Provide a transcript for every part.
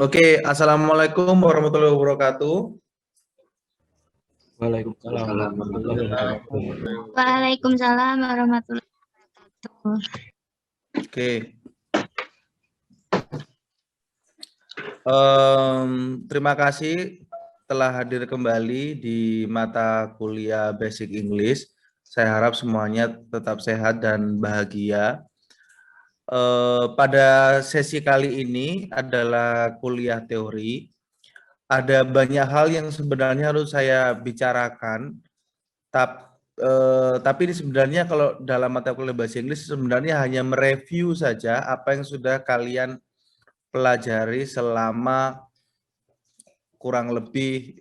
Oke, Assalamualaikum warahmatullahi wabarakatuh. Waalaikumsalam warahmatullahi wabarakatuh. Waalaikumsalam warahmatullahi wabarakatuh. Oke. Terima kasih telah hadir kembali di mata kuliah Basic English. Saya harap semuanya tetap sehat dan bahagia. Pada sesi kali ini adalah kuliah teori. Ada banyak hal yang sebenarnya harus saya bicarakan, tapi ini sebenarnya kalau dalam mata kuliah bahasa Inggris sebenarnya hanya mereview saja apa yang sudah kalian pelajari selama kurang lebih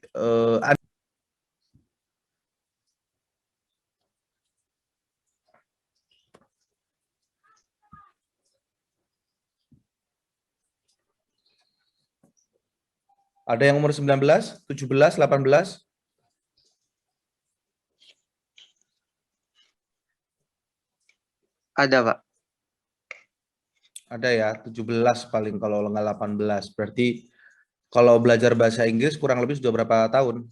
ada yang umur 19, 17, 18? Ada, Pak. Ada ya, 17 paling kalau nggak 18. Berarti kalau belajar bahasa Inggris kurang lebih sudah berapa tahun?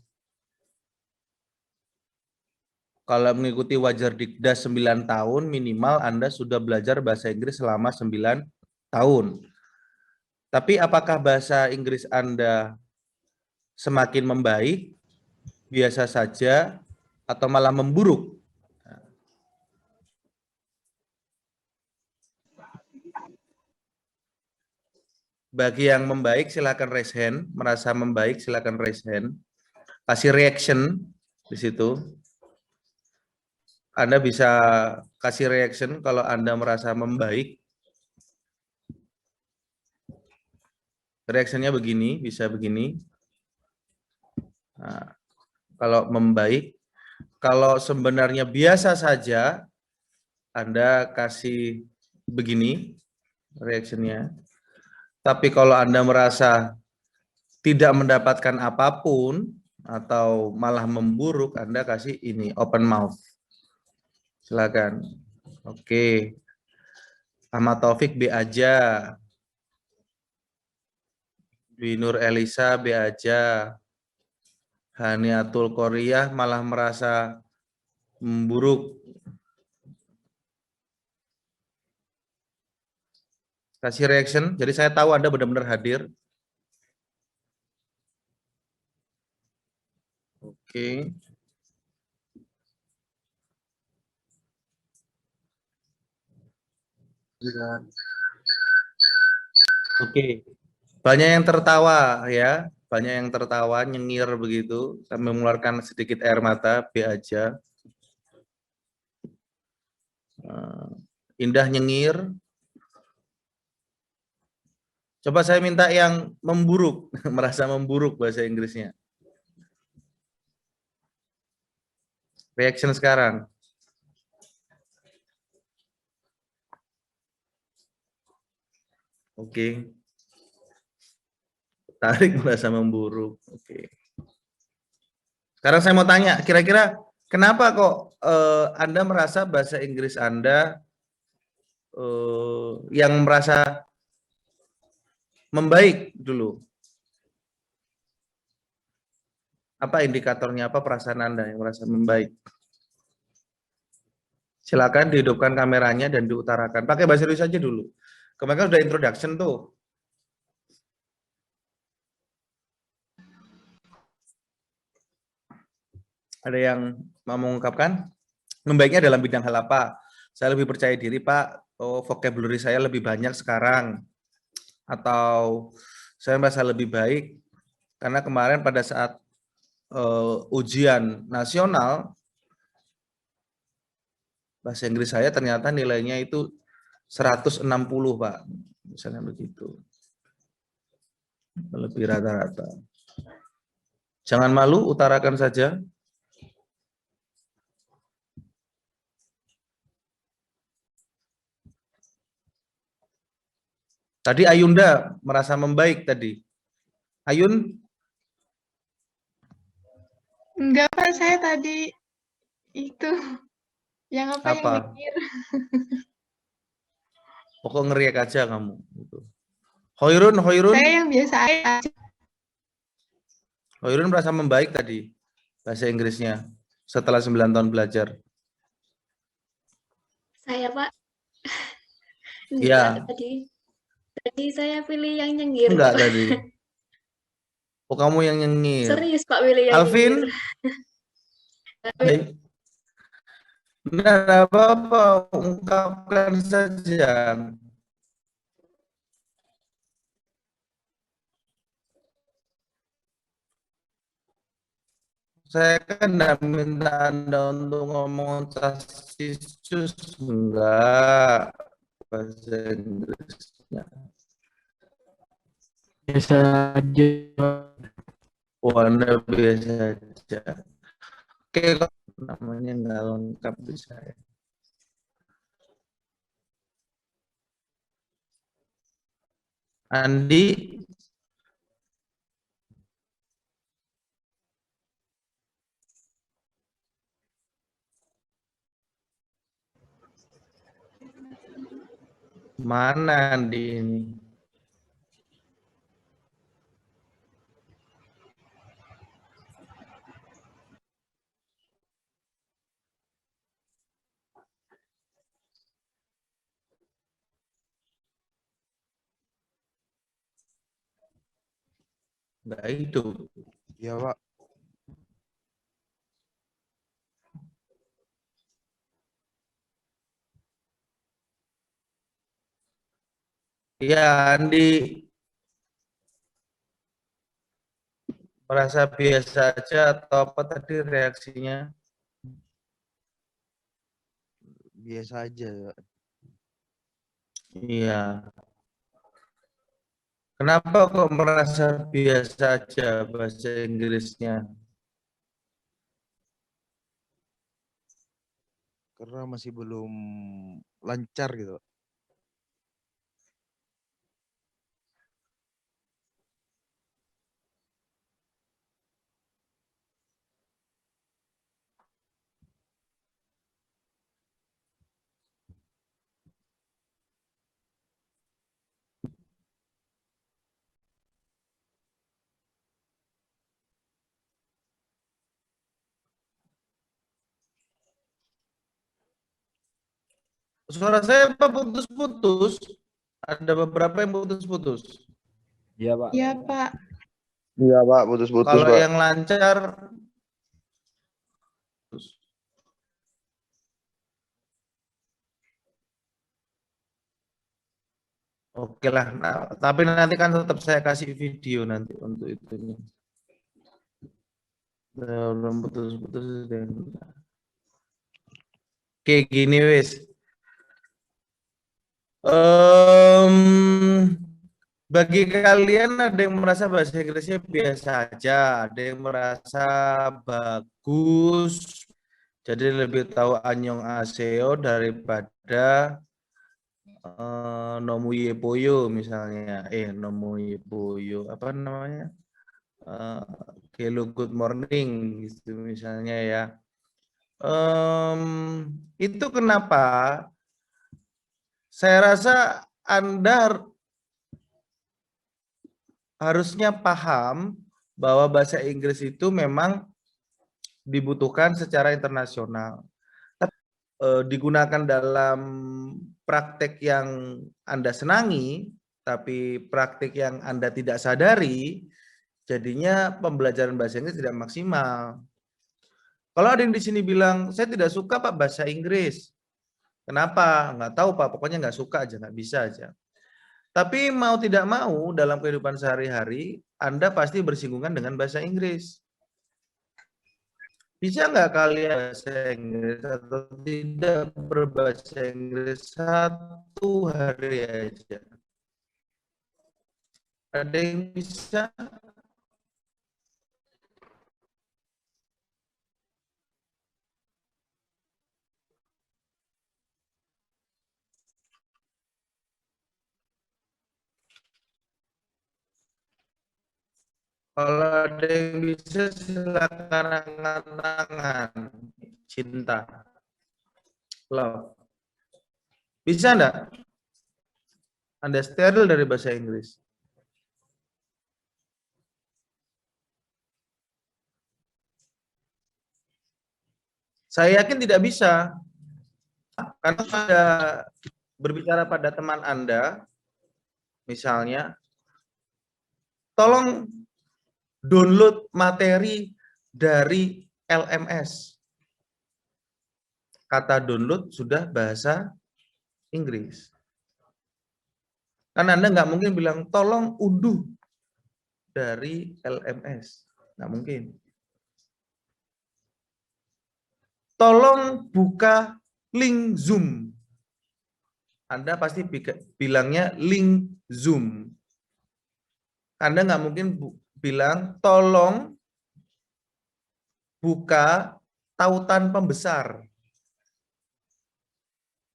Kalau mengikuti Wajar Dikdas 9 tahun, minimal Anda sudah belajar bahasa Inggris selama 9 tahun. Tapi apakah bahasa Inggris Anda semakin membaik, biasa saja, atau malah memburuk? Bagi yang membaik silakan raise hand, merasa membaik silakan raise hand. Kasih reaction di situ. Anda bisa kasih reaction kalau Anda merasa membaik. Reactionnya begini, bisa begini. Nah, kalau membaik, kalau sebenarnya biasa saja, Anda kasih begini reactionnya. Tapi kalau Anda merasa tidak mendapatkan apapun atau malah memburuk, Anda kasih ini open mouth. Silakan. Oke. Ahmad Taufik B aja. Dwi Nur Elisa B aja. Haniatul Korea malah merasa memburuk. Kasih reaction. Jadi saya tahu Anda benar-benar hadir. Oke. Oke. Banyak yang tertawa ya. Banyak yang tertawa, nyengir begitu, sambil mengeluarkan sedikit air mata, B aja. Indah nyengir. Coba saya minta yang memburuk, merasa memburuk bahasa Inggrisnya. Reaction sekarang. Oke. Tarik merasa memburuk. Oke. Sekarang saya mau tanya, kira-kira kenapa kok Anda merasa bahasa Inggris Anda yang merasa membaik dulu? Apa indikatornya, apa perasaan Anda yang merasa membaik? Silakan dihidupkan kameranya dan diutarakan. Pakai bahasa Indonesia aja dulu. Kemarin sudah introduction tuh. Ada yang mau mengungkapkan? Membaiknya dalam bidang hal apa? Saya lebih percaya diri, Pak. Oh, vocabulary saya lebih banyak sekarang. Atau saya merasa lebih baik karena kemarin pada saat ujian nasional bahasa Inggris saya ternyata nilainya itu 160, Pak. Misalnya begitu. Lebih rata-rata. Jangan malu, utarakan saja. Tadi Ayunda merasa membaik tadi. Ayun? Enggak, Pak, saya tadi itu yang apa? Yang mikir. Pokok ngeriak aja kamu. Gitu. Hoirun, Saya yang biasa aja. Hoirun merasa membaik tadi bahasa Inggrisnya setelah 9 tahun belajar. Saya, Pak. Iya. Enggak, tadi saya pilih yang nyengir. Enggak tadi. Oh, kamu yang nyengir. Serius, Pak, pilih yang Alvin? nyengir. Benar, apa-apa, ungkapkan saja. Saya kan tidak minta Anda untuk ngomong Tacitus, enggak. Bahasa Inggrisnya. Biasa aja. Oh, Anda biasa aja. Oke, kok namanya nggak lengkap di saya. Andi, mana Andi ini? Nggak hidup. Ya, Pak. Iya, Andi merasa biasa aja atau apa tadi reaksinya? Biasa aja, Pak. Iya. Kenapa kok merasa biasa aja bahasa Inggrisnya? Karena masih belum lancar gitu, Pak. Suara saya apa putus-putus? Ada beberapa yang putus-putus. Iya, Pak. Iya, Pak. Iya, Pak, putus-putus, Kalau Pak. yang lancar, oke lah. Nah, tapi nanti kan tetap saya kasih video nanti untuk itu. Belum putus-putus. Oke, gini wis. Bagi kalian ada yang merasa bahasa Inggrisnya biasa aja, ada yang merasa bagus, jadi lebih tahu Anyong Aseo daripada Nomu Yepoyo misalnya, Nomu Yepoyo, apa namanya? Hello Good Morning gitu misalnya ya. Itu kenapa? Saya rasa Anda harusnya paham bahwa bahasa Inggris itu memang dibutuhkan secara internasional. Digunakan dalam praktek yang Anda senangi, tapi praktek yang Anda tidak sadari, jadinya pembelajaran bahasa Inggris tidak maksimal. Kalau ada yang di sini bilang, saya tidak suka Pak bahasa Inggris. Kenapa? Nggak tahu Pak, pokoknya nggak suka aja, nggak bisa aja. Tapi mau tidak mau dalam kehidupan sehari-hari, Anda pasti bersinggungan dengan bahasa Inggris. Bisa nggak kalian bahasa Inggris atau tidak berbahasa Inggris 1 hari aja? Ada yang bisa? Kalau ada yang bisa silakan angkat tangan. Cinta. Love. Bisa enggak? Anda steril dari bahasa Inggris. Saya yakin tidak bisa. Karena Anda berbicara pada teman Anda, misalnya, tolong download materi dari LMS. Kata download sudah bahasa Inggris. Karena Anda nggak mungkin bilang, tolong unduh dari LMS. Nggak mungkin. Tolong buka link Zoom. Anda pasti bilangnya link Zoom. Anda nggak mungkin bilang, tolong buka tautan pembesar.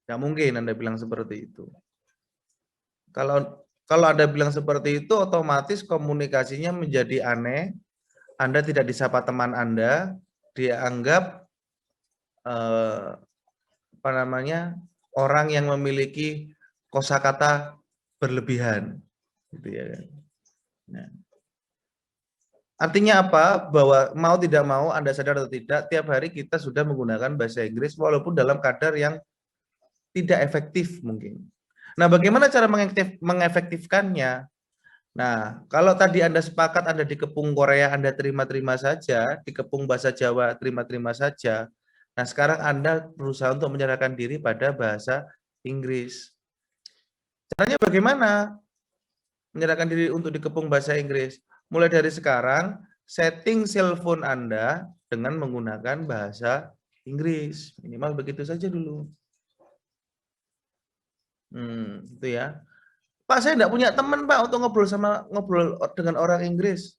Nggak mungkin Anda bilang seperti itu. Kalau Anda bilang seperti itu, otomatis komunikasinya menjadi aneh. Anda tidak disapa teman Anda, dia anggap orang yang memiliki kosakata berlebihan, gitu ya. Nah. Artinya apa? Bahwa mau tidak mau, Anda sadar atau tidak, tiap hari kita sudah menggunakan bahasa Inggris walaupun dalam kadar yang tidak efektif mungkin. Nah, bagaimana cara mengefektifkannya? Nah, kalau tadi Anda sepakat Anda dikepung Korea, Anda terima-terima saja, dikepung bahasa Jawa, terima-terima saja. Nah, sekarang Anda berusaha untuk menyerahkan diri pada bahasa Inggris. Caranya bagaimana? Menyerahkan diri untuk dikepung bahasa Inggris. Mulai dari sekarang, setting cellphone Anda dengan menggunakan bahasa Inggris. Minimal begitu saja dulu. Itu ya. Pak, saya enggak punya teman, Pak, untuk ngobrol dengan orang Inggris.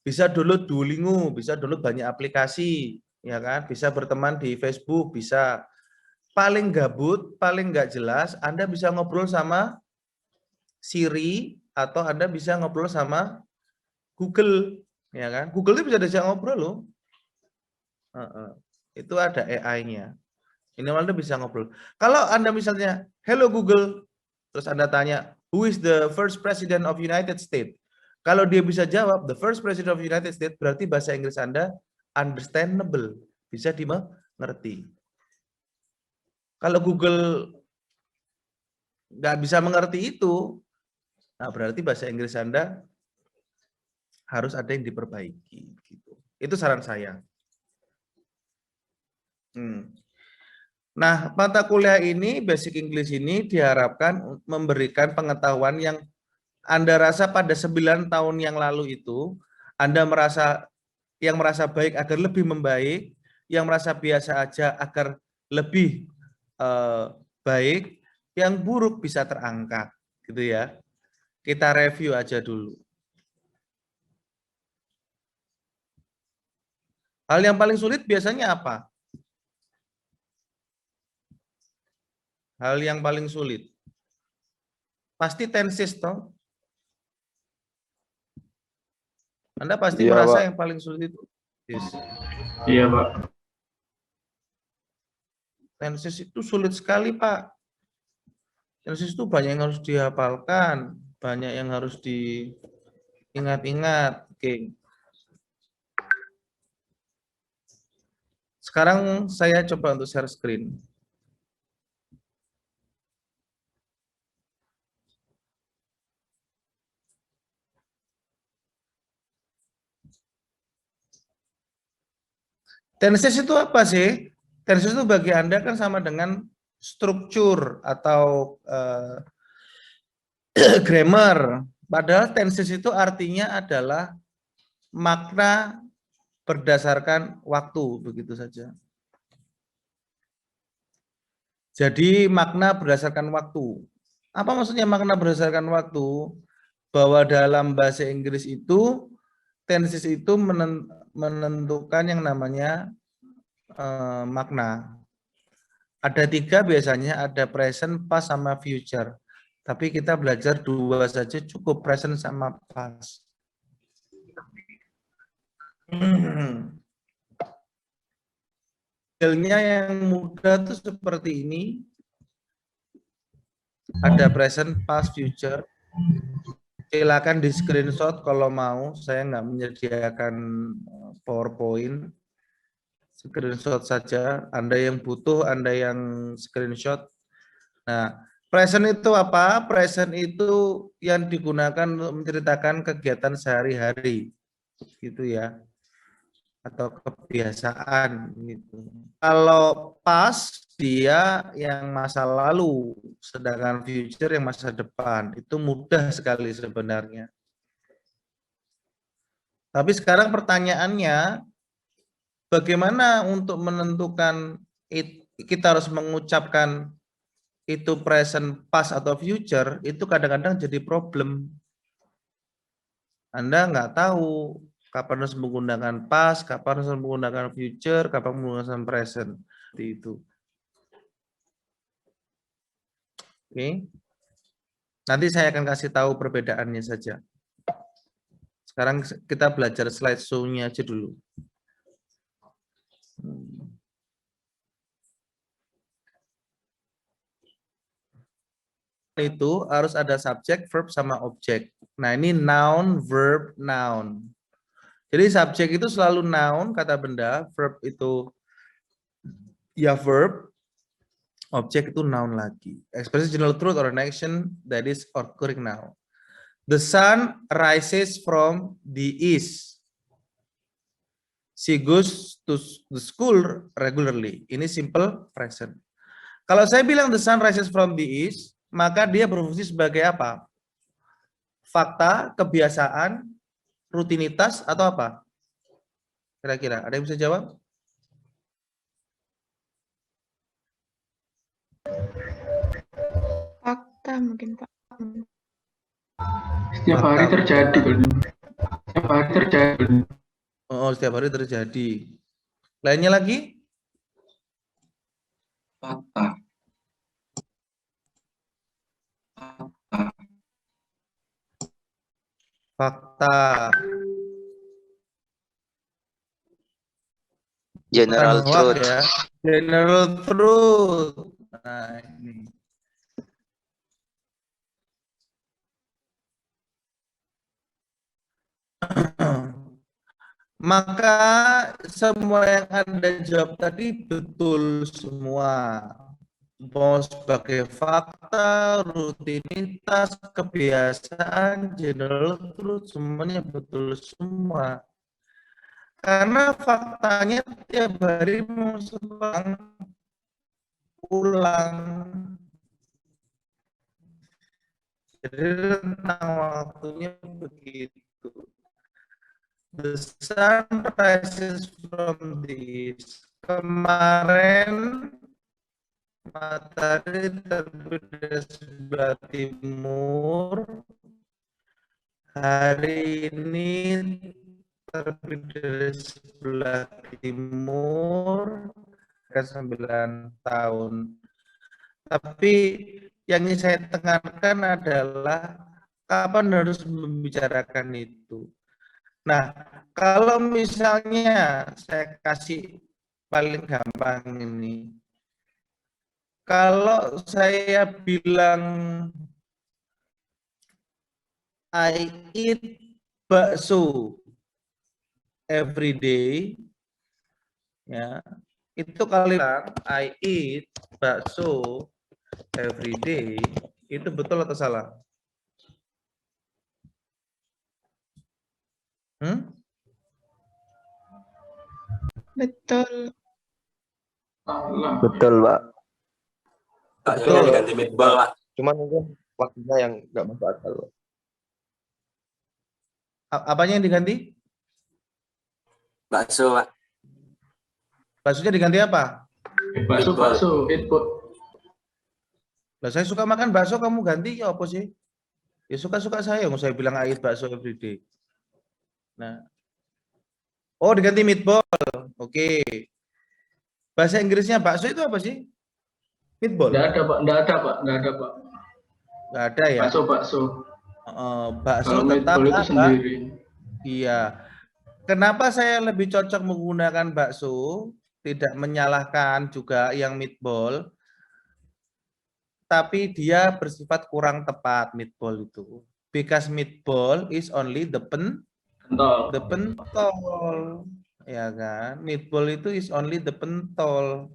Bisa download Duolingo, bisa download banyak aplikasi, ya kan? Bisa berteman di Facebook, bisa. Paling gabut, paling enggak jelas, Anda bisa ngobrol sama Siri atau Anda bisa ngobrol sama Google, ya kan? Google itu bisa diajak ngobrol loh. Itu ada AI-nya. Ini Anda bisa ngobrol. Kalau Anda misalnya, hello Google, terus Anda tanya, who is the first president of United States? Kalau dia bisa jawab, the first president of United States, berarti bahasa Inggris Anda understandable, bisa dimengerti. Kalau Google nggak bisa mengerti itu, nah berarti bahasa Inggris Anda harus ada yang diperbaiki. Gitu. Itu saran saya. Nah, mata kuliah ini, Basic English ini diharapkan memberikan pengetahuan yang Anda rasa pada 9 tahun yang lalu itu, Anda merasa baik agar lebih membaik, yang merasa biasa aja agar lebih baik, yang buruk bisa terangkat, gitu ya. Kita review aja dulu. Hal yang paling sulit biasanya apa? Hal yang paling sulit. Pasti tenses toh. Anda pasti merasa Pak. Yang paling sulit itu. Yes. Iya, Pak. Tenses itu sulit sekali, Pak. Tenses itu banyak yang harus dihafalkan, banyak yang harus diingat-ingat. Oke. Sekarang saya coba untuk share screen. Tenses itu apa sih? Tenses itu bagi Anda kan sama dengan struktur atau grammar. Padahal tenses itu artinya adalah makna berdasarkan waktu, begitu saja. Jadi makna berdasarkan waktu. Apa maksudnya makna berdasarkan waktu? Bahwa dalam bahasa Inggris itu tenses itu menentukan yang namanya makna. Ada 3 biasanya, ada present, past, sama future. Tapi kita belajar 2 saja cukup, present sama past. Modelnya yang mudah tuh seperti ini. Ada present, past, future. Silakan di screenshot kalau mau. Saya nggak menyediakan PowerPoint. Screenshot saja. Anda yang butuh, Anda yang screenshot. Nah, present itu apa? Present itu yang digunakan untuk menceritakan kegiatan sehari-hari, gitu ya, atau kebiasaan gitu. Kalau past dia yang masa lalu, sedangkan future yang masa depan. Itu mudah sekali sebenarnya. Tapi sekarang pertanyaannya, bagaimana untuk menentukan kita harus mengucapkan itu present, past, atau future, itu kadang-kadang jadi problem. Anda nggak tahu kapan harus menggunakan past, kapan harus menggunakan future, kapan menggunakan present. Seperti itu. Oke. Nanti saya akan kasih tahu perbedaannya saja. Sekarang kita belajar slide show-nya aja dulu. Itu harus ada subjek, verb, sama objek. Nah, ini noun, verb, noun. Jadi subjek itu selalu noun, kata benda, verb itu ya verb, objek itu noun lagi. Express general truth or an action that is occurring now. The sun rises from the east. She goes to the school regularly. Ini simple present. Kalau saya bilang the sun rises from the east, maka dia berfungsi sebagai apa? Fakta, kebiasaan, rutinitas, atau apa? Kira-kira, ada yang bisa jawab? Fakta mungkin Pak. Setiap hari terjadi. Setiap hari terjadi. Oh, setiap hari terjadi. Lainnya lagi? Fakta. Fakta. General Bukan hoax truth. ya. General truth. Nah, ini. Maka semua yang Anda jawab tadi betul semua. Mau sebagai fakta, rutinitas, kebiasaan, general truth, semuanya betul semua. Karena faktanya tiap hari ulang. Jadi tentang waktunya begitu. The sun rises from the east. Kemarin matahari terbit dari sebelah timur. Hari ini terbit dari sebelah timur. 9 tahun. Tapi yang ingin saya tekankan adalah kapan harus membicarakan itu. Nah, kalau misalnya saya kasih paling gampang ini. Kalau saya bilang I eat bakso every day, ya, itu kali I eat bakso every day, itu betul atau salah? Betul. Betul, Pak. Betul. Ganti meatball, Pak. Cuman mungkin waktunya yang nggak masuk akal. Apanya yang diganti? Bakso, Pak. Baksonya diganti apa? Bakso. Lah saya suka makan bakso, kamu ganti ya apa sih? Ya suka-suka saya, nggak saya bilang I eat bakso every day. Nah, oh diganti meatball, oke. Bahasa Inggrisnya bakso itu apa sih? Meatball? Nggak ada, Pak. Nggak ada ya. Bakso. Bakso tetap meatball itu sendiri. Iya. Kenapa saya lebih cocok menggunakan bakso, tidak menyalahkan juga yang meatball, tapi dia bersifat kurang tepat meatball itu. Because meatball is only the pentol. Ya kan? Meatball itu is only the pentol.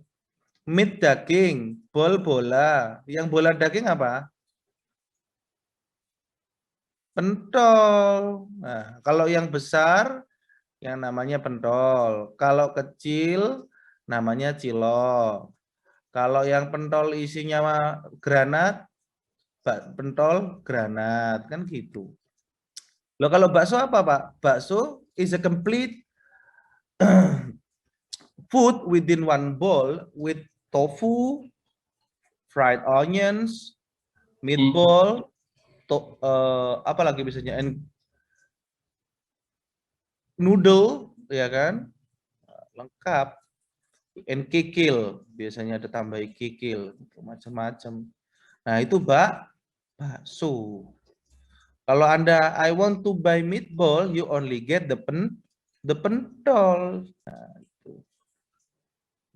Meat daging, ball bola. Yang bola daging apa? Pentol. Nah, kalau yang besar yang namanya pentol. Kalau kecil namanya cilok. Kalau yang pentol isinya granat, pentol granat, kan gitu. Loh kalau bakso apa, Pak? Bakso is a complete food within one bowl with tofu, fried onions, meatball, apa lagi biasanya, and noodle, ya kan? Lengkap. And kikil, biasanya ada tambah kikil, macam-macam. Nah, itu bakso. Kalau Anda I want to buy meatball, you only get the pentol. Nah, itu.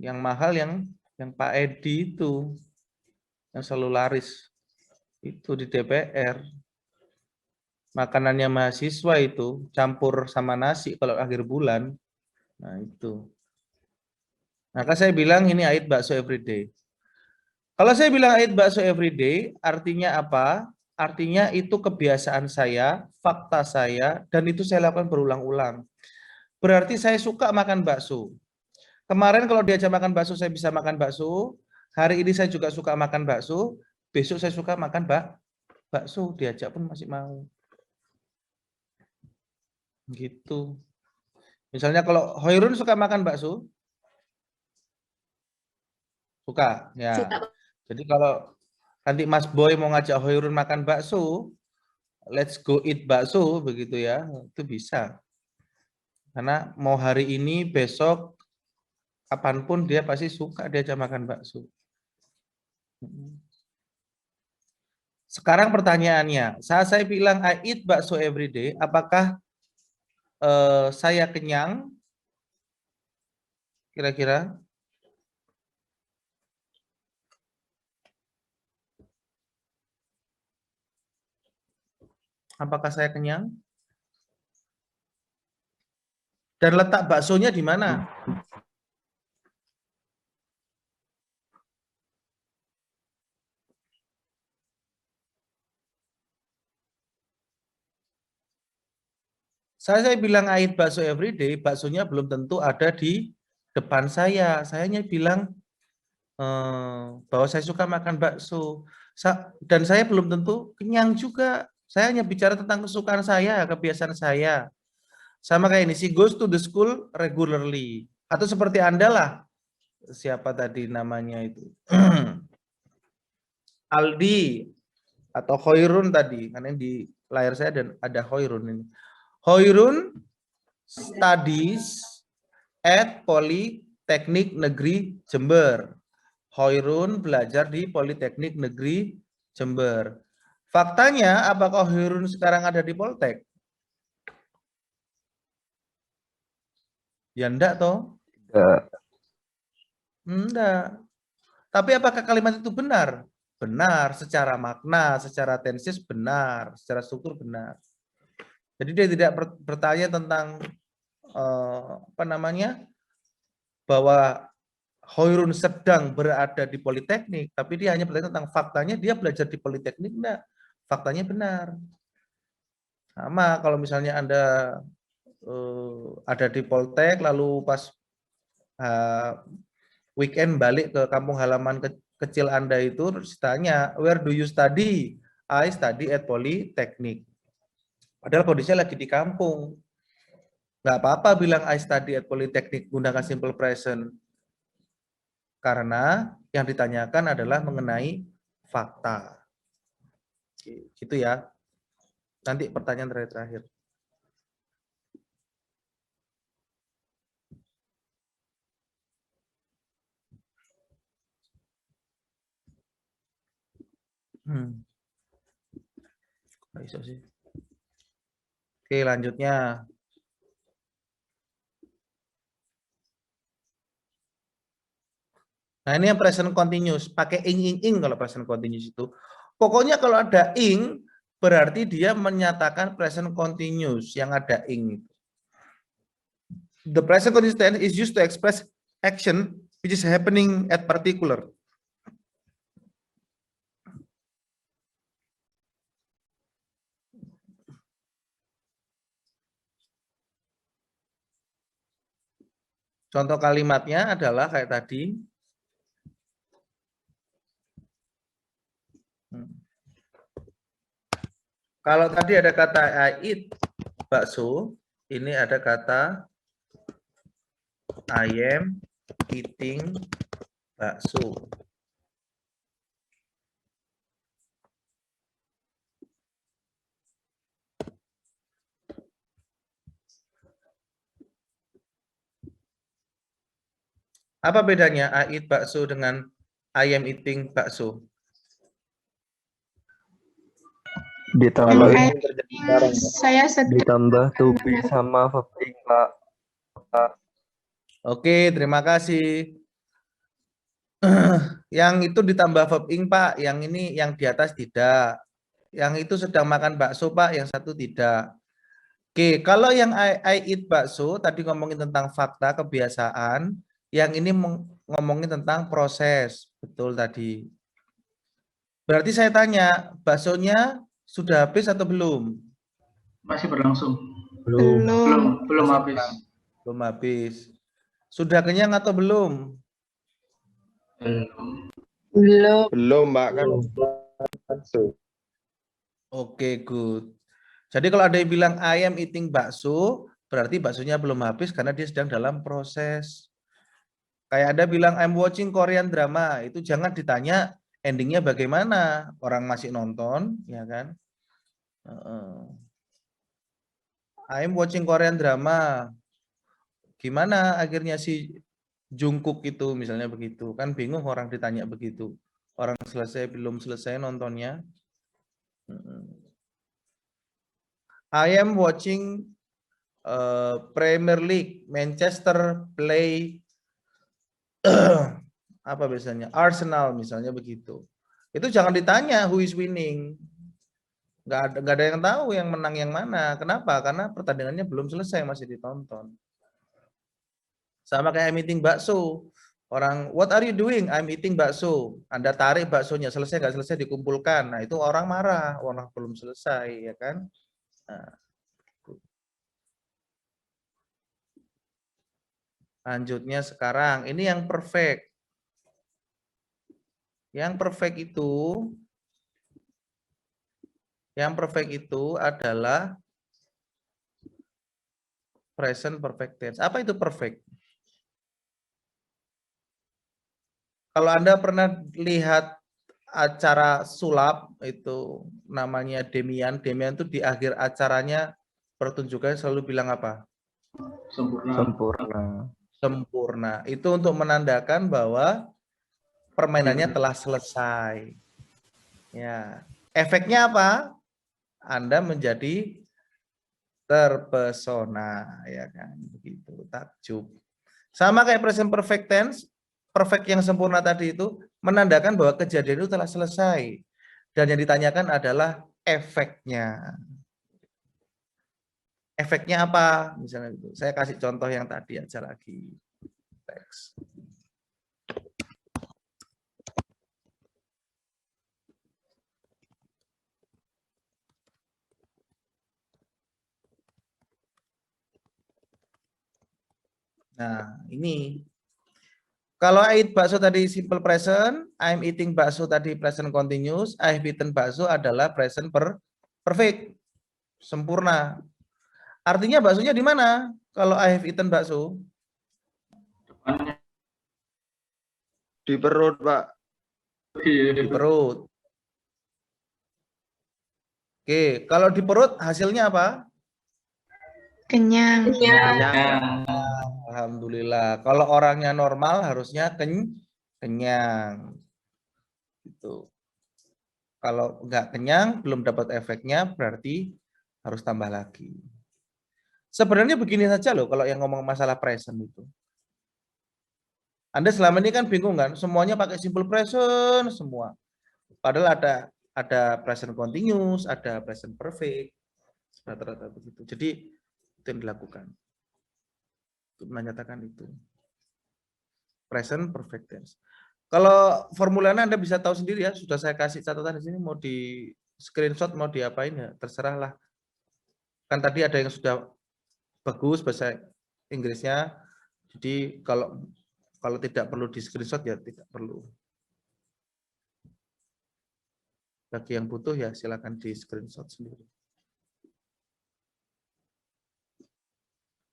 Yang mahal yang Pak Edi itu, yang selalu laris itu di DPR. Makanannya mahasiswa itu campur sama nasi kalau akhir bulan. Nah, itu. Maka saya bilang ini ait bakso everyday. Kalau saya bilang ait bakso everyday, artinya apa? Artinya itu kebiasaan saya, fakta saya, dan itu saya lakukan berulang-ulang. Berarti saya suka makan bakso. Kemarin kalau diajak makan bakso, saya bisa makan bakso. Hari ini saya juga suka makan bakso. Besok saya suka makan bakso. Diajak pun masih mau. Gitu. Misalnya kalau Hoirun suka makan bakso? Suka, ya. Suka. Jadi kalau nanti Mas Boy mau ngajak Hoirun makan bakso, let's go eat bakso, begitu ya, itu bisa. Karena mau hari ini, besok, kapanpun dia pasti suka diajak makan bakso. Sekarang pertanyaannya, saat saya bilang I eat bakso every day, apakah saya kenyang? Kira-kira? Apakah saya kenyang? Dan letak baksonya di mana? Saya bilang I eat bakso every day, baksonya belum tentu ada di depan saya. Saya hanya bilang bahwa saya suka makan bakso. Dan saya belum tentu kenyang juga. Saya hanya bicara tentang kesukaan saya, kebiasaan saya. Sama kayak ini, she goes to the school regularly. Atau seperti Anda lah. Siapa tadi namanya itu? Aldi atau Hoirun tadi. Karena di layar saya dan ada Hoirun ini. Hoirun studies at Politeknik Negeri Jember. Hoirun belajar di Politeknik Negeri Jember. Faktanya, apakah Hoirun sekarang ada di Poltek? Ya enggak toh? Enggak. Tapi apakah kalimat itu benar? Benar, secara makna, secara tensis benar, secara struktur benar. Jadi dia tidak bertanya tentang apa namanya, bahwa Hoirun sedang berada di Politeknik, tapi dia hanya bertanya tentang faktanya dia belajar di Politeknik enggak? Faktanya benar. Sama kalau misalnya Anda ada di Poltek, lalu pas weekend balik ke kampung halaman kecil Anda itu, terus tanya, where do you study? I study at Politeknik. Padahal kondisinya lagi di kampung. Nggak apa-apa bilang I study at Politeknik, gunakan simple present. Karena yang ditanyakan adalah mengenai fakta. Gitu ya. Nanti pertanyaan terakhir. Bisa sih. Oke, lanjutnya. Nah, ini yang present continuous. Pakai ing kalau present continuous itu. Pokoknya kalau ada ing, berarti dia menyatakan present continuous yang ada ing. The present continuous tense is used to express action which is happening at particular. Contoh kalimatnya adalah kayak tadi. Kalau tadi ada kata I eat bakso, ini ada kata I am eating bakso. Apa bedanya I eat bakso dengan I am eating bakso? Ditambah Yang ini terjadi sekarang, Pak. saya sedang Ditambah to be sama verb ing, Pak. Oke, terima kasih. Yang itu ditambah verb ing, Pak. Yang ini yang di atas tidak. Yang itu sedang makan bakso, Pak. Yang satu tidak. Oke, kalau yang I eat bakso tadi ngomongin tentang fakta, kebiasaan. Yang ini ngomongin tentang proses. Betul tadi. Berarti saya tanya, baksonya sudah habis atau belum? Masih berlangsung. belum. Belum habis. Belum habis. Sudah kenyang atau belum? Belum. Belum, Mbak, kan. Oke, good. Jadi kalau ada yang bilang I am eating bakso, berarti baksonya belum habis karena dia sedang dalam proses. Kayak Anda bilang I'm watching Korean drama, itu jangan ditanya endingnya bagaimana, orang masih nonton, ya kan? I'm watching Korean drama. Gimana akhirnya si Jungkook itu misalnya begitu, kan bingung orang ditanya begitu. Orang belum selesai nontonnya. I am watching Premier League, Manchester play apa biasanya Arsenal misalnya begitu. Itu jangan ditanya who is winning. Nggak ada yang tahu yang menang yang mana. Kenapa? Karena pertandingannya belum selesai, masih ditonton. Sama kayak I'm eating bakso. Orang, what are you doing? I'm eating bakso. Anda tarik baksonya, selesai nggak selesai dikumpulkan. Nah itu orang marah, orang belum selesai, ya kan? Nah. Lanjutnya sekarang, ini yang perfect. Yang perfect itu adalah present perfect tense. Apa itu perfect? Kalau Anda pernah lihat acara sulap, itu namanya Demian. Demian itu di akhir acaranya pertunjukannya selalu bilang apa? Sempurna. Sempurna. Itu untuk menandakan bahwa permainannya telah selesai. Ya. Efeknya apa? Anda menjadi terpesona, ya kan? Begitu, takjub. Sama kayak present perfect tense, perfect yang sempurna tadi itu menandakan bahwa kejadian itu telah selesai. Dan yang ditanyakan adalah efeknya. Efeknya apa? Misalnya itu. Saya kasih contoh yang tadi aja lagi. Teks. Nah, ini. Kalau I eat bakso tadi simple present, I'm eating bakso tadi present continuous, I've eaten bakso adalah present perfect. Sempurna. Artinya baksonya di mana? Kalau I have eaten bakso? Di perut, Pak. Di perut. Oke, kalau di perut hasilnya apa? Kenyang. Alhamdulillah. Kalau orangnya normal harusnya kenyang. Gitu. Kalau nggak kenyang, belum dapat efeknya, berarti harus tambah lagi. Sebenarnya begini saja loh, kalau yang ngomong masalah present itu. Anda selama ini kan bingung kan, semuanya pakai simple present semua. Padahal ada present continuous, ada present perfect, rata-rata begitu. Jadi itu yang dilakukan. menyatakan itu. Present perfect tense. Kalau formulanya Anda bisa tahu sendiri ya, sudah saya kasih catatan di sini, mau di screenshot, mau diapain ya, terserahlah. Kan tadi ada yang sudah bagus bahasa Inggrisnya, jadi kalau tidak perlu di screenshot ya tidak perlu. Bagi yang butuh ya silakan di screenshot sendiri.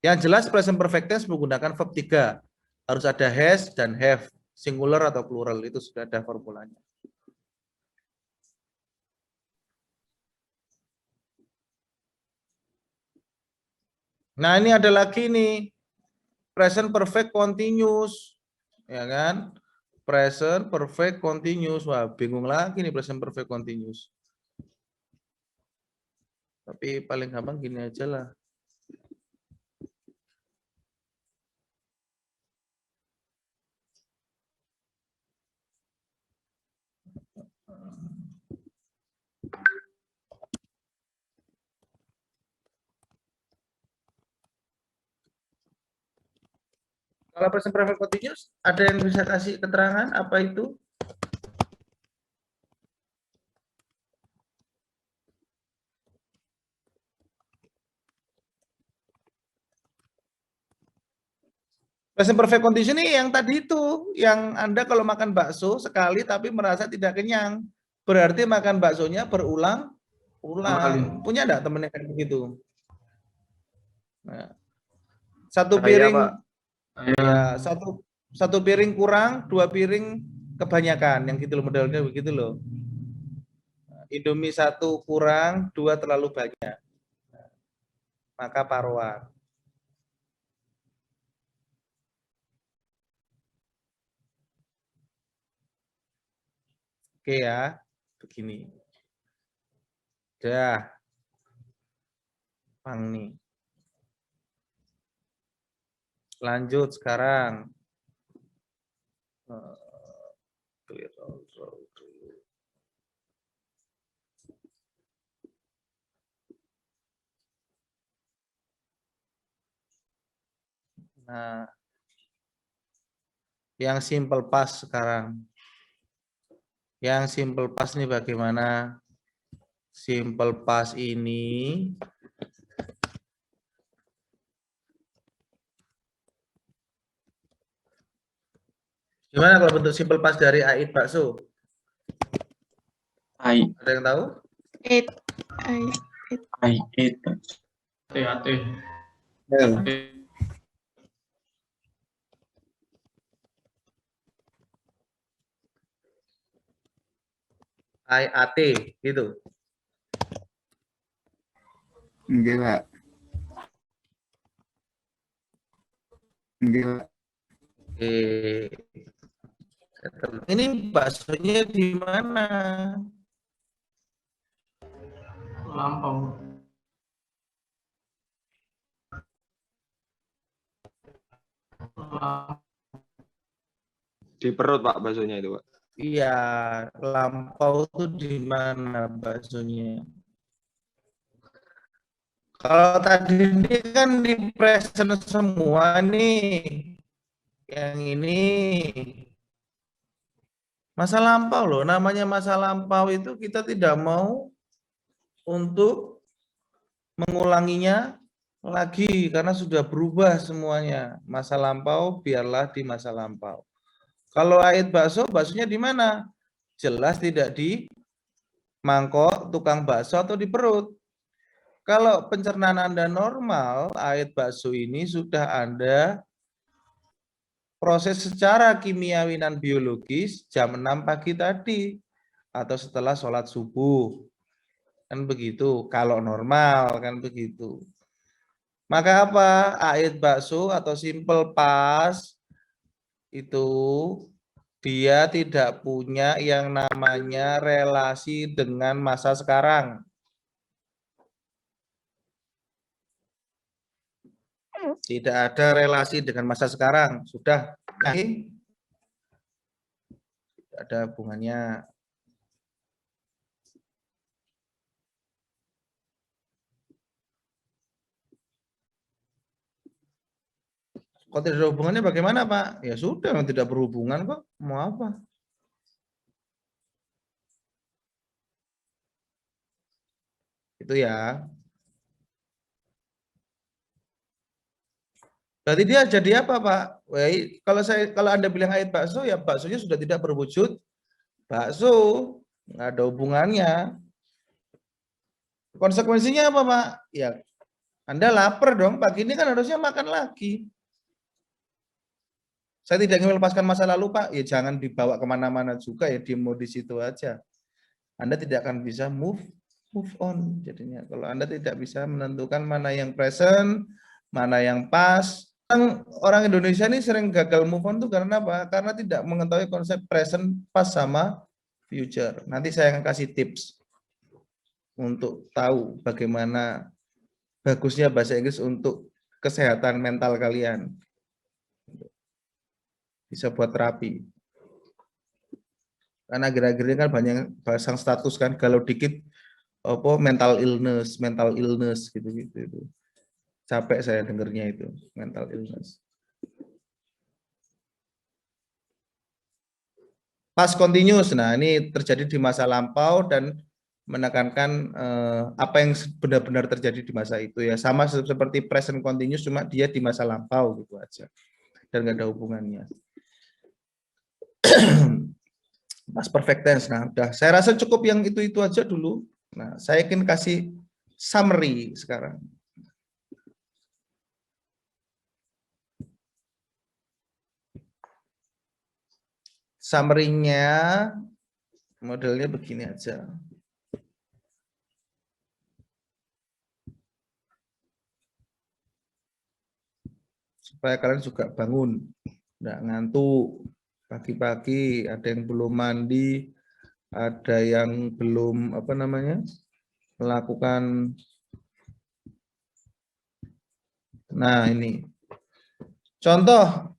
Yang jelas present perfect tense menggunakan verb 3. Harus ada has dan have, singular atau plural, itu sudah ada formulanya. Nah, ini ada lagi nih. Present perfect continuous. Ya kan? Present perfect continuous. Wah, bingung lagi nih present perfect continuous. Tapi paling gampang gini aja lah. Kalau present perfect continuous, ada yang bisa kasih keterangan apa itu? Present perfect continuous ini yang tadi itu, yang Anda kalau makan bakso sekali tapi merasa tidak kenyang, berarti makan baksonya berulang-ulang. Punya enggak temennya kayak begitu? Nah, satu Saya, piring, Pak. ya, satu piring kurang, 2 piring kebanyakan, yang gitu loh, modelnya begitu loh. Indomie 1 kurang, 2 terlalu banyak, maka paruan. Oke ya, begini. Dah, Bang nih. Lanjut sekarang. Clear all dulu. Nah, yang simple past sekarang. Yang simple past ini bagaimana? Simple past ini gimana kalau bentuk simple past dari ait bakso? I Ada yang tahu? It. ate. TAT. IAT gitu. Enggak, Pak. Enggak, Pak. Ini baksonya di mana? Lampau. Di perut, Pak, baksonya itu, Pak. Iya, lampau tuh di mana baksonya? Kalau tadi ini kan di present semua nih. Yang ini masa lampau loh. Namanya masa lampau itu kita tidak mau untuk mengulanginya lagi karena sudah berubah semuanya. Masa lampau biarlah di masa lampau. Kalau ait bakso, baksonya di mana? Jelas tidak di mangkok tukang bakso atau di perut. Kalau pencernaan Anda normal, ait bakso ini sudah Anda proses secara kimiawi dan biologis jam 6 pagi tadi atau setelah sholat subuh. Kan begitu, kalau normal kan begitu. Maka apa? Ait bakso atau simple past itu dia tidak punya yang namanya relasi dengan masa sekarang. Tidak ada relasi dengan masa sekarang. Sudah. Tidak ada hubungannya. Kalau tidak ada hubungannya bagaimana, Pak? Ya sudah, yang tidak berhubungan kok. Mau apa? Itu ya. Berarti dia jadi apa, Pak? Wah, kalau Anda bilang ayat bakso, ya baksonya sudah tidak berwujud bakso, nggak ada hubungannya. Konsekuensinya apa, Pak? Ya, Anda lapar dong, pagi ini kan harusnya makan lagi. Saya tidak ingin melepaskan masa lalu, Pak. Ya jangan dibawa kemana-mana juga, ya demo di situ aja. Anda tidak akan bisa move on jadinya. Kalau Anda tidak bisa menentukan mana yang present, mana yang pas. Orang Indonesia ini sering gagal move on tuh karena apa? Karena tidak mengetahui konsep present, pas sama future. Nanti saya akan kasih tips untuk tahu bagaimana bagusnya bahasa Inggris untuk kesehatan mental kalian. Bisa buat terapi. Karena akhir-akhir ini kan banyak pasang status kan, kalau dikit apa mental illness gitu. Capek saya dengernya itu, mental illness. Past continuous, nah ini terjadi di masa lampau dan menekankan apa yang benar-benar terjadi di masa itu ya. Sama seperti present continuous, cuma dia di masa lampau gitu aja. Dan nggak ada hubungannya. Past perfect tense, nah udah. Saya rasa cukup yang itu aja dulu. Nah, saya ingin kasih summary sekarang. Summary-nya modelnya begini aja. Supaya kalian juga bangun, nggak ngantuk. Pagi-pagi ada yang belum mandi, ada yang belum melakukan. Nah ini contoh.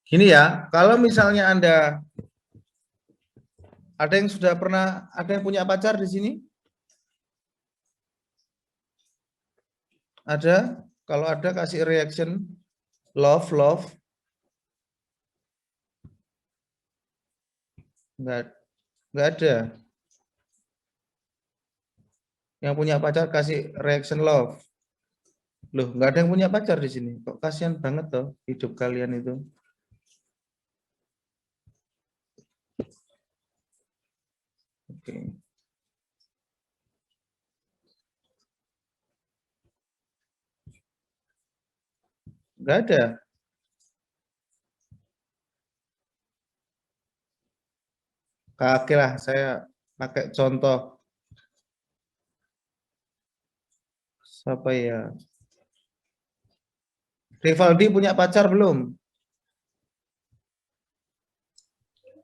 Gini ya, kalau misalnya Anda ada yang punya pacar di sini? Ada? Kalau ada kasih reaction love. Enggak ada. Yang punya pacar kasih reaction love. Loh, enggak ada yang punya pacar di sini. Kok kasihan banget toh hidup kalian itu. Oke. Enggak ada. Oke lah, saya pakai contoh. Siapa ya? Rivaldi punya pacar belum?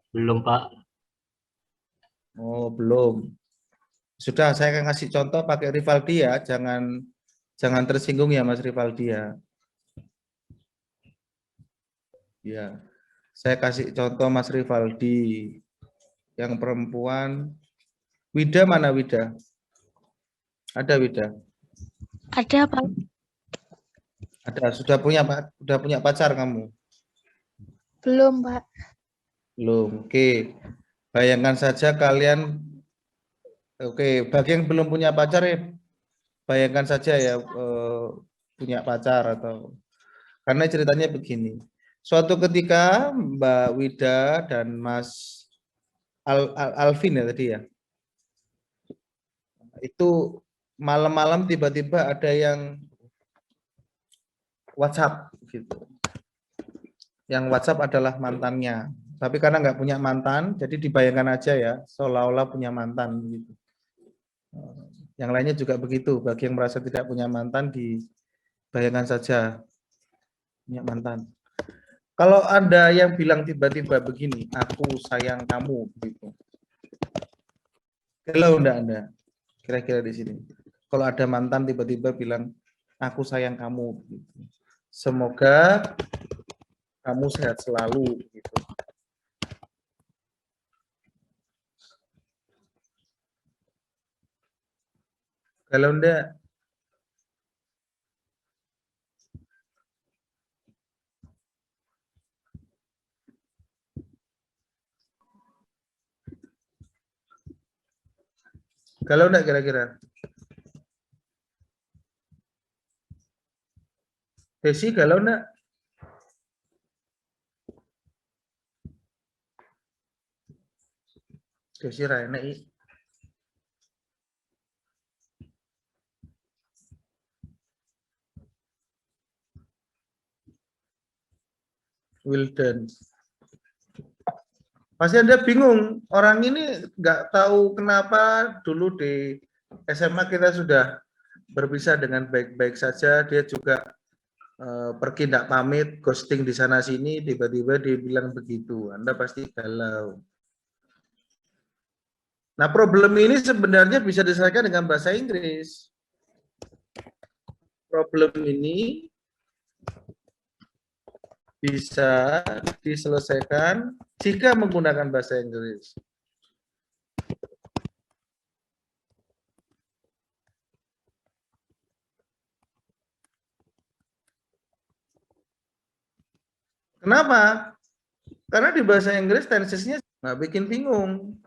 Belum, Pak. Oh, belum. Sudah, saya akan kasih contoh pakai Rivaldi ya. Jangan tersinggung ya Mas Rivaldi ya. Ya. Saya kasih contoh Mas Rivaldi. Yang perempuan. Wida mana Wida? Ada Wida? Ada, Pak. Ada. Sudah punya pacar kamu? Belum, Pak. Belum. Oke. Bayangkan saja kalian. Oke, bagi yang belum punya pacar ya, bayangkan saja ya punya pacar atau karena ceritanya begini. Suatu ketika Mbak Wida dan Mas Alvin ya tadi ya, itu malam-malam tiba-tiba ada yang WhatsApp gitu. Yang WhatsApp adalah mantannya. Tapi karena nggak punya mantan, jadi dibayangkan aja ya, seolah-olah punya mantan gitu. Yang lainnya juga begitu. Bagi yang merasa tidak punya mantan, dibayangkan saja punya mantan. Kalau Anda yang bilang tiba-tiba begini, aku sayang kamu, gitu. Kalau Anda, kira-kira di sini. Kalau ada mantan tiba-tiba bilang, aku sayang kamu, gitu. Semoga kamu sehat selalu, gitu. Kalau enggak, Galau enggak kira-kira? Desi galau enggak? Desi ra enak iki. Wildan. Pasti Anda bingung, orang ini nggak tahu kenapa dulu di SMA kita sudah berpisah dengan baik-baik saja, dia juga pergi tidak pamit, ghosting di sana sini, tiba-tiba dia bilang begitu. Anda pasti galau. Nah, problem ini sebenarnya bisa diselesaikan dengan bahasa Inggris. Problem ini bisa diselesaikan jika menggunakan bahasa Inggris. Kenapa? Karena di bahasa Inggris tensesnya nggak bikin bingung.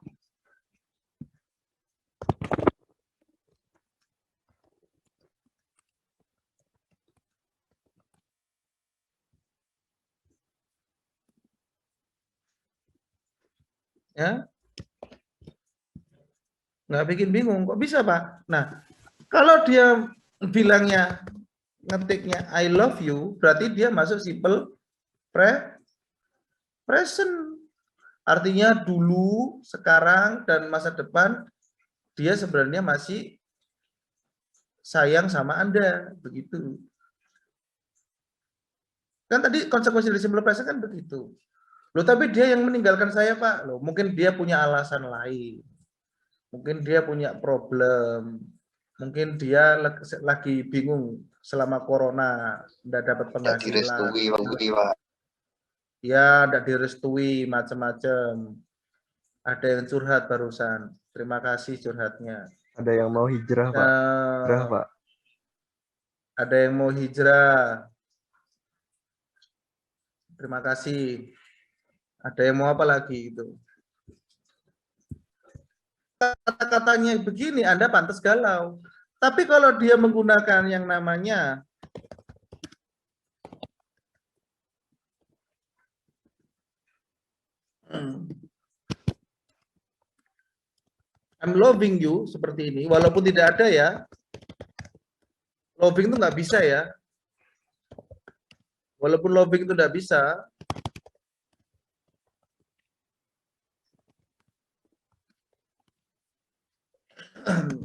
Ya, nggak bikin bingung. Kok bisa, Pak? Nah, kalau dia bilangnya ngetiknya I love you, berarti dia masuk simple present. Artinya dulu, sekarang, dan masa depan dia sebenarnya masih sayang sama Anda, begitu. Kan tadi konsekuensi dari simple present kan begitu. Loh, tapi dia yang meninggalkan saya, Pak. Loh, mungkin dia punya alasan lain. Mungkin dia punya problem. Mungkin dia lagi bingung selama corona, tidak dapat penghasilan. Ya, tidak direstui, macam-macam. Ada yang curhat barusan. Terima kasih curhatnya. Ada yang mau hijrah, Pak. Hijrah, Pak. Ada yang mau hijrah. Terima kasih. Ada yang mau apa lagi itu? Kata-katanya begini, Anda pantas galau. Tapi kalau dia menggunakan yang namanya I'm loving you seperti ini, walaupun tidak ada ya. Loving itu nggak bisa ya. Walaupun loving itu tidak bisa.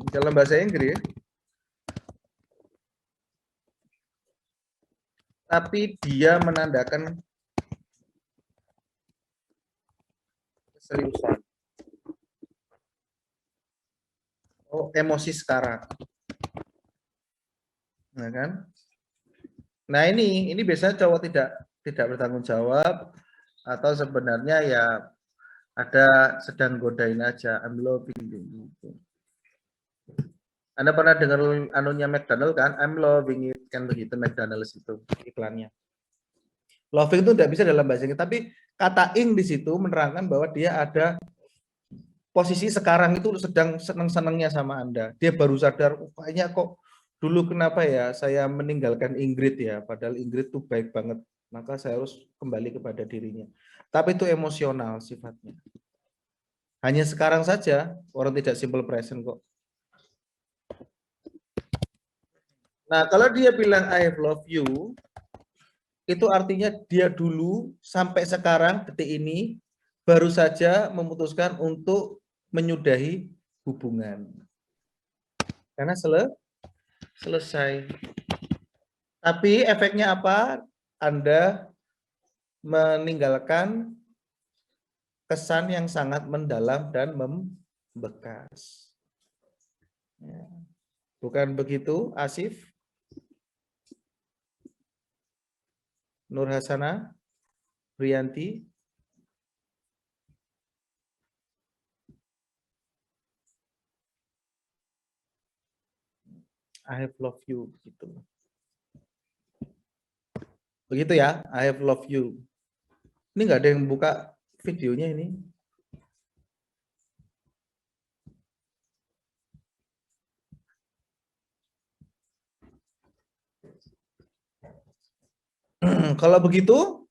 Dalam bahasa Inggris, tapi dia menandakan keseriusan. Oh, emosi sekarang. Nah, kan? Nah, ini biasanya cowok tidak bertanggung jawab atau sebenarnya ya ada sedang godain aja, I'm loving you. Anda pernah dengar anunya McDonald kan? I'm loving it, kan begitu McDonald's itu iklannya. Loving itu tidak bisa dalam bahasa Inggris, tapi kata ing di situ menerangkan bahwa dia ada posisi sekarang itu sedang senang-senangnya sama Anda. Dia baru sadar, kayaknya kok dulu kenapa ya saya meninggalkan Ingrid ya, padahal Ingrid tuh baik banget, maka saya harus kembali kepada dirinya. Tapi itu emosional sifatnya. Hanya sekarang saja, orang tidak simple present kok. Nah, kalau dia bilang I love you, itu artinya dia dulu sampai sekarang, detik ini, baru saja memutuskan untuk menyudahi hubungan. Karena selesai. Tapi efeknya apa? Anda meninggalkan kesan yang sangat mendalam dan membekas. Ya. Bukan begitu, Asif? Nur Hasana? Priyanti? I have loved you, gitu. Begitu ya, I have loved you. Ini nggak ada yang buka videonya ini. Kalau begitu,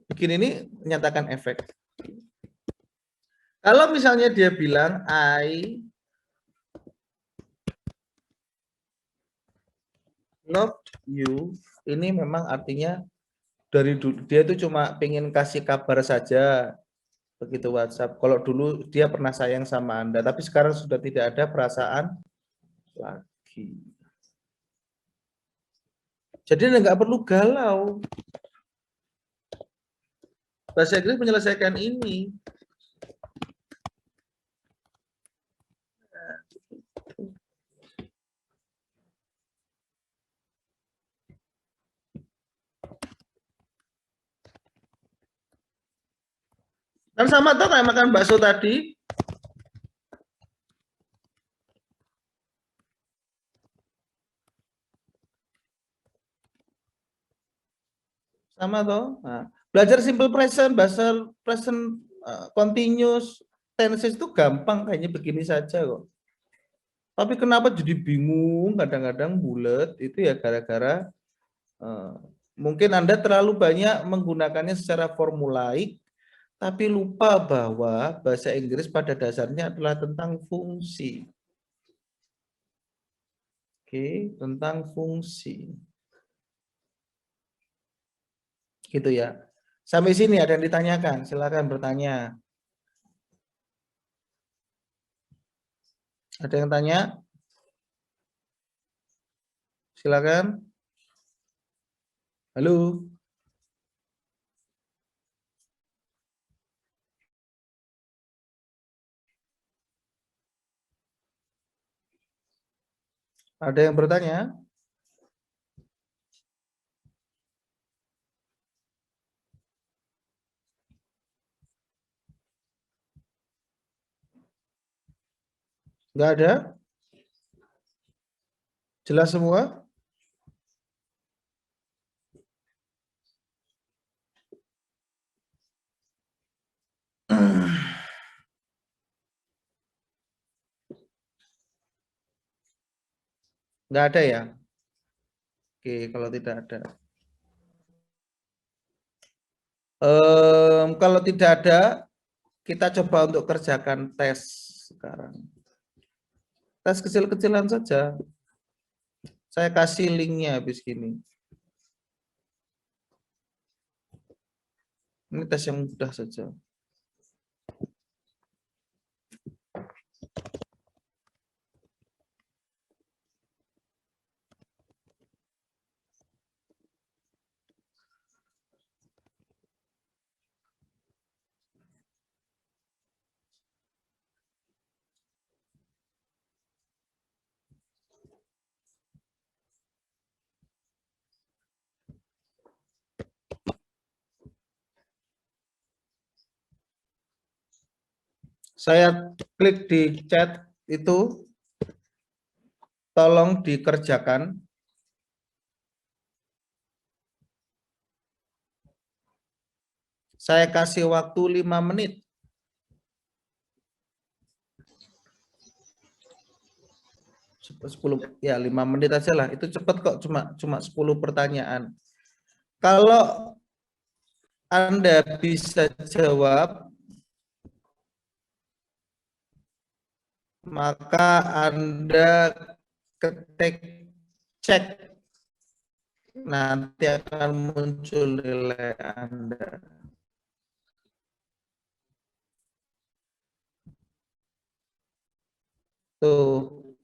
begini ini menyatakan efek. Kalau misalnya dia bilang I love you, ini memang artinya dari dulu dia itu cuma pengen kasih kabar saja begitu WhatsApp. Kalau dulu dia pernah sayang sama Anda, tapi sekarang sudah tidak ada perasaan lagi. Jadi Anda nggak perlu galau. Bahasa Inggris menyelesaikan ini. Kan sama tuh kayak makan bakso tadi. Sama toh. Nah, belajar simple present, bahasa present continuous tenses itu gampang kayaknya begini saja kok. Tapi kenapa jadi bingung kadang-kadang bulat itu ya gara-gara mungkin Anda terlalu banyak menggunakannya secara formulaik tapi lupa bahwa bahasa Inggris pada dasarnya adalah tentang fungsi. Oke, tentang fungsi. Gitu ya. Sampai sini ada yang ditanyakan, silakan bertanya. Ada yang tanya? Silakan. Halo. Ada yang bertanya? Enggak ada? Jelas semua? Enggak ada ya? Oke, kalau tidak ada. Kalau tidak ada, kita coba untuk kerjakan tes sekarang. Tes kecil-kecilan saja. Saya kasih linknya habis gini. Ini tes yang mudah saja. Saya klik di chat itu, tolong dikerjakan. Saya kasih waktu 5 menit. Ya 5 menit aja lah. Itu cepat kok, cuma 10 pertanyaan. Kalau Anda bisa jawab, maka Anda ketik cek, nanti akan muncul nilai Anda. Tuh,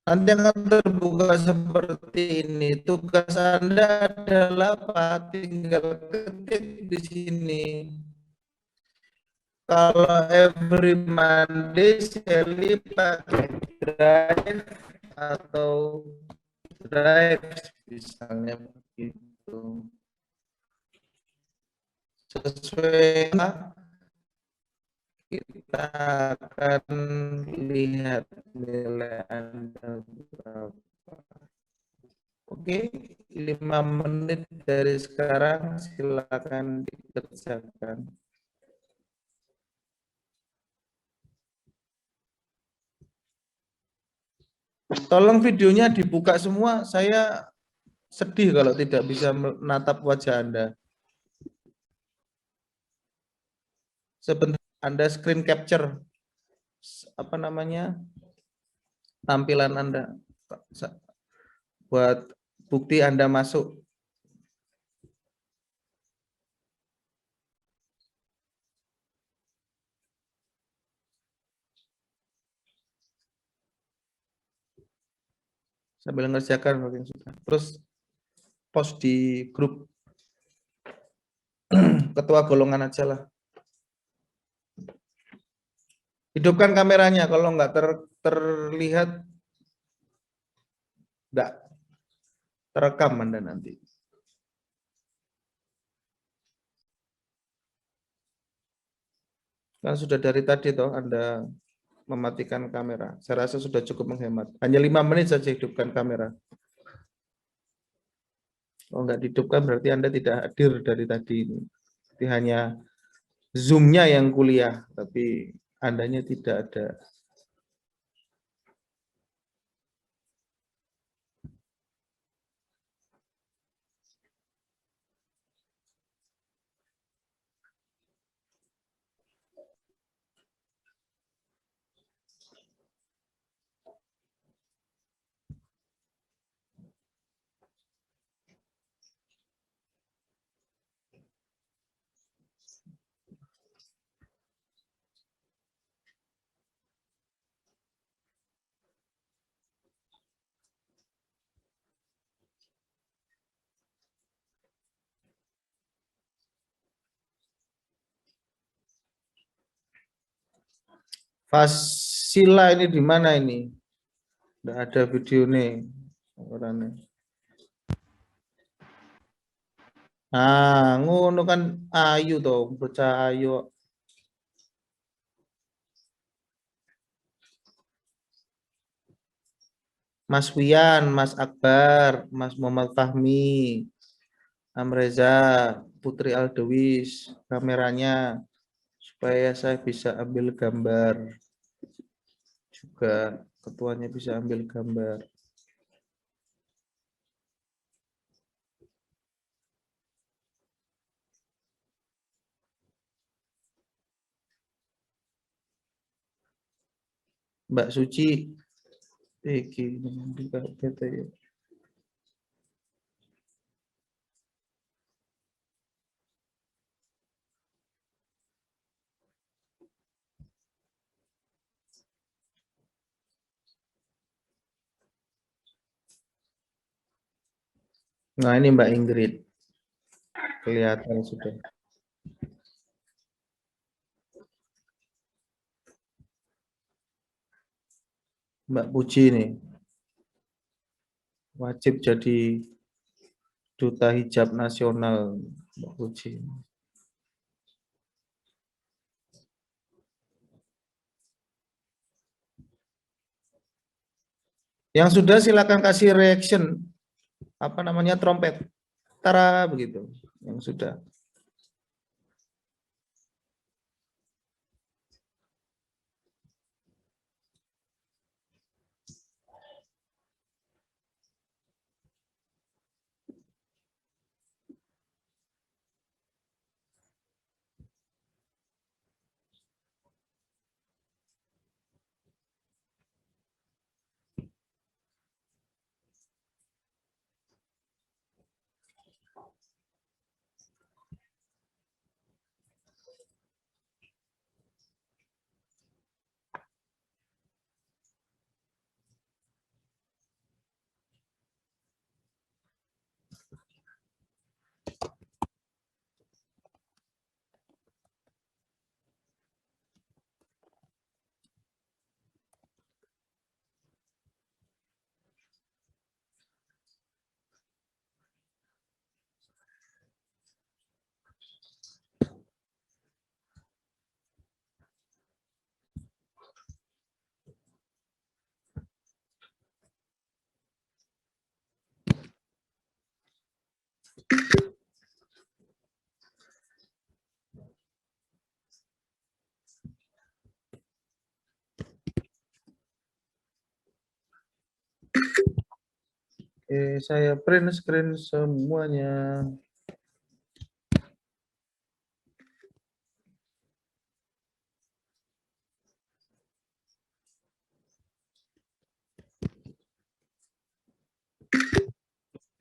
nanti akan terbuka seperti ini. Tugas Anda adalah apa? Tinggal ketik di sini. Kalau every Monday Shelly pakai drive atau drive misalnya begitu. Sesuai kita akan lihat nilai Anda berapa. Oke, 5 menit dari sekarang silakan dikerjakan. Tolong videonya dibuka semua, saya sedih kalau tidak bisa menatap wajah Anda. Sebentar Anda screen capture apa namanya tampilan Anda buat bukti Anda masuk. Sambil ngerjakan bagian sudah. Terus post di grup ketua golongan aja lah. Hidupkan kameranya, kalau nggak terlihat nggak terekam Anda nanti. Kan sudah dari tadi toh Anda mematikan kamera. Saya rasa sudah cukup menghemat. Hanya 5 menit saja hidupkan kamera. Kalau nggak dihidupkan berarti Anda tidak hadir dari tadi ini. Jadi hanya Zoom-nya yang kuliah, tapi Andanya tidak ada. Fasila ini di mana ini? Tidak ada video nih. Orangnya. Ah, ngono kan ayu toh, bocah ayu. Mas Wian, Mas Akbar, Mas Muhammad Fahmi, Amreza, Putri Aldewis, kameranya supaya saya bisa ambil gambar. Juga ketuanya bisa ambil gambar. Mbak Suci, iki bete ya. Nah ini Mbak Ingrid, kelihatan sudah. Mbak Puji nih, wajib jadi duta hijab nasional, Mbak Puji. Yang sudah silakan kasih reaction, apa namanya trompet, tara begitu. Yang sudah. Saya print screen semuanya.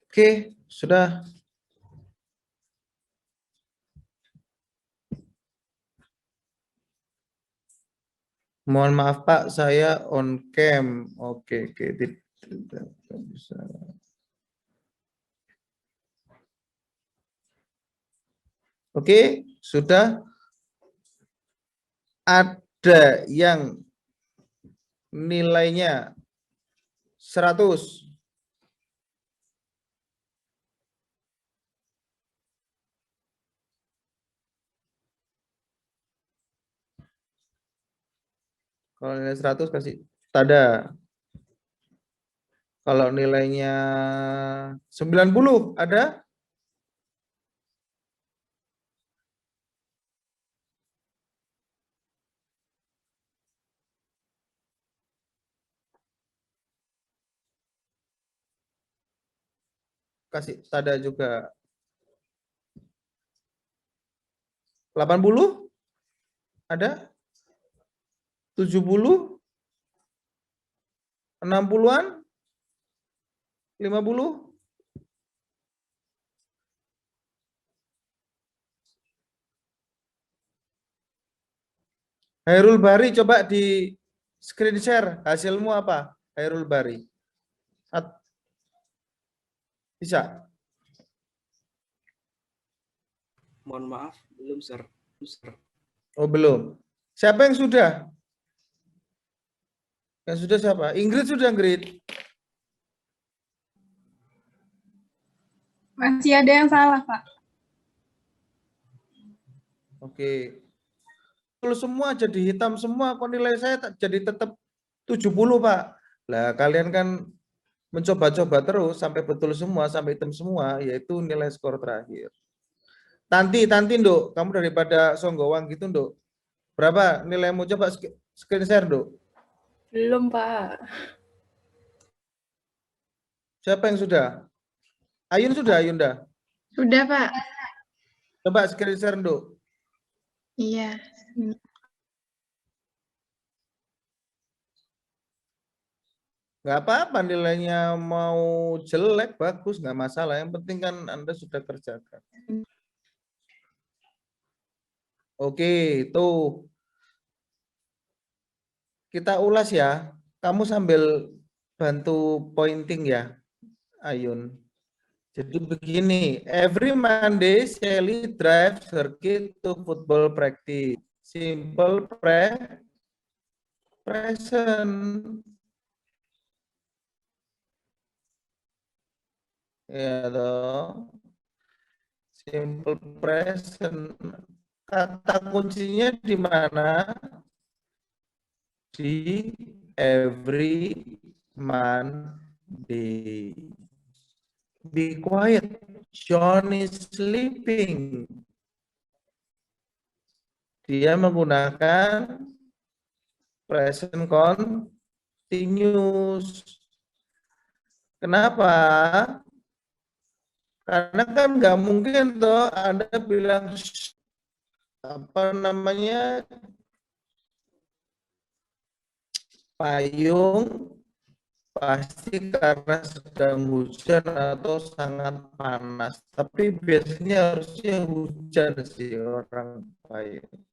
Oke, sudah. Mohon maaf Pak, saya on cam. Oke, tidak bisa. Oke, sudah. Ada yang nilainya 100. Kalau nilai 100 kasih tanda. Kalau nilainya 90 ada? Kasih tanda juga. 80 ada? 70? 60-an? 50? Hairul Bari, coba di screen share hasilmu apa? Hairul Bari. Bisa? Mohon maaf, belum, Sir. Oh, belum. Siapa yang sudah? Yang sudah siapa? Ingrid sudah, Ingrid. Masih ada yang salah, Pak. Oke. Kalau semua jadi hitam semua, kok nilai saya jadi tetap 70, Pak. Lah, kalian kan mencoba-coba terus sampai betul semua, sampai hitam semua, yaitu nilai skor terakhir. Tanti, Nduk, kamu daripada songgowang gitu, Nduk. Berapa nilaimu? Coba screen share, Nduk. Belum, Pak. Siapa yang sudah? Ayun sudah, Ayunda? Sudah, Pak. Coba screen share, Nduk. Iya. Nggak apa-apa, nilainya mau jelek, bagus, nggak masalah. Yang penting kan Anda sudah kerjakan. Oke, tuh. Kita ulas ya. Kamu sambil bantu pointing ya, Ayun. Jadi begini, every Monday Sally drives her kid to football practice. Simple present. Ya toh. Simple present. Kata kuncinya di mana? Di every Monday. Be quiet. John is sleeping. Dia menggunakan present continuous. Kenapa? Karena kan nggak mungkin toh Anda bilang apa namanya payung pasti karena sedang hujan atau sangat panas. Tapi biasanya harusnya hujan sih orang payung.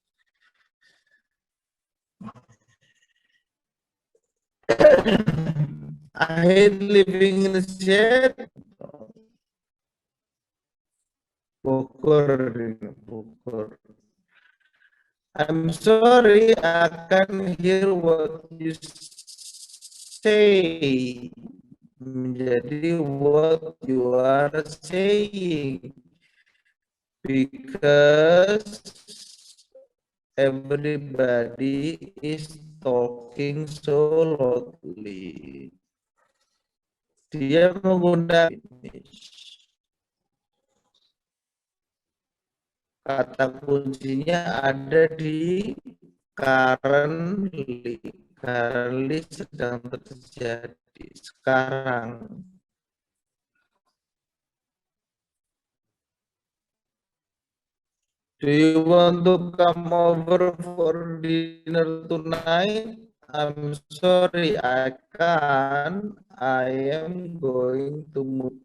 I hate living in the shade. Bogor. I'm sorry, I can't hear what you say. Menjadi what you are saying. Because everybody is talking so loudly. Dia menggunakan kata kuncinya ada di currently. Currently sedang terjadi sekarang. Do you want to come over for dinner tonight? I'm sorry, I can't. I am going to move.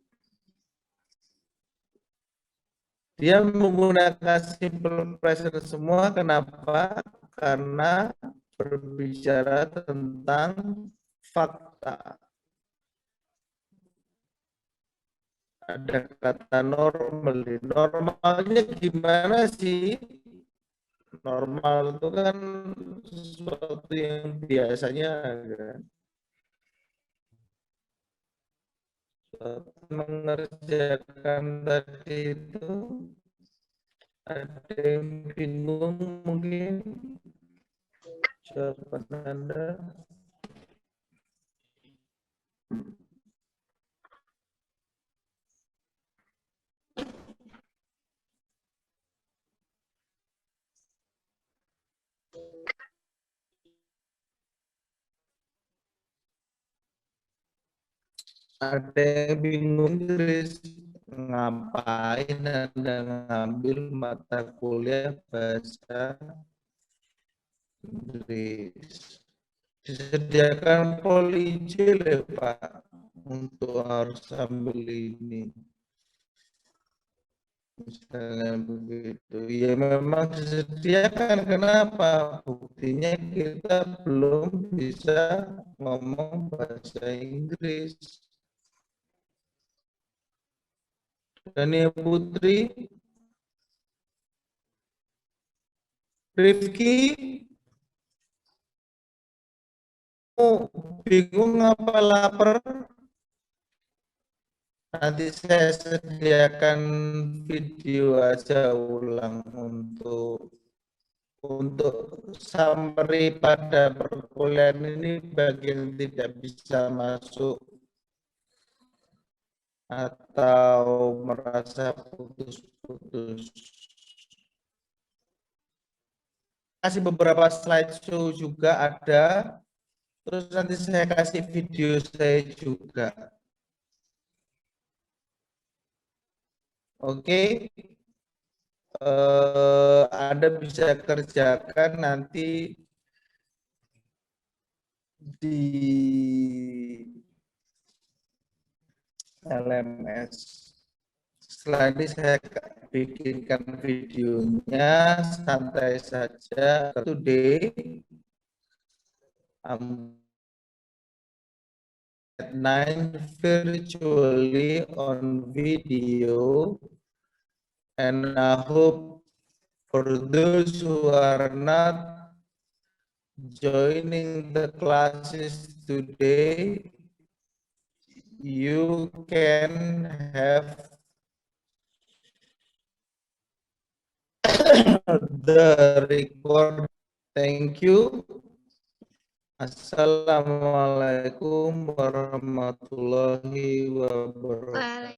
Dia menggunakan simple present semua. Kenapa? Karena berbicara tentang fakta. Ada kata normal. Normalnya gimana sih? Normal itu kan sesuatu yang biasanya kan. Mengerjakan tadi itu ada yang bingung mungkin jawaban Anda. Ada yang bingung Inggris, ngapain Anda ngambil mata kuliah bahasa Inggris? Disediakan polijil ya Pak, untuk harus ambil ini. Misalnya begitu, ya memang disediakan. Kenapa? Buktinya kita belum bisa ngomong bahasa Inggris. Dania Putri, Rifki, bingung apa lapar? Nanti saya sediakan video aja ulang untuk summary pada perkuliahan ini bagi yang tidak bisa masuk atau merasa putus-putus. Kasih beberapa slideshow juga ada. Terus nanti saya kasih video saya juga. Oke. Anda bisa kerjakan nanti di LMS. Setelah ini saya bikinkan videonya, santai saja. Today, I'm at 9 virtually on video, and I hope for those who are not joining the classes today, you can have the record. Thank you. Assalamualaikum warahmatullahi wabarakatuh.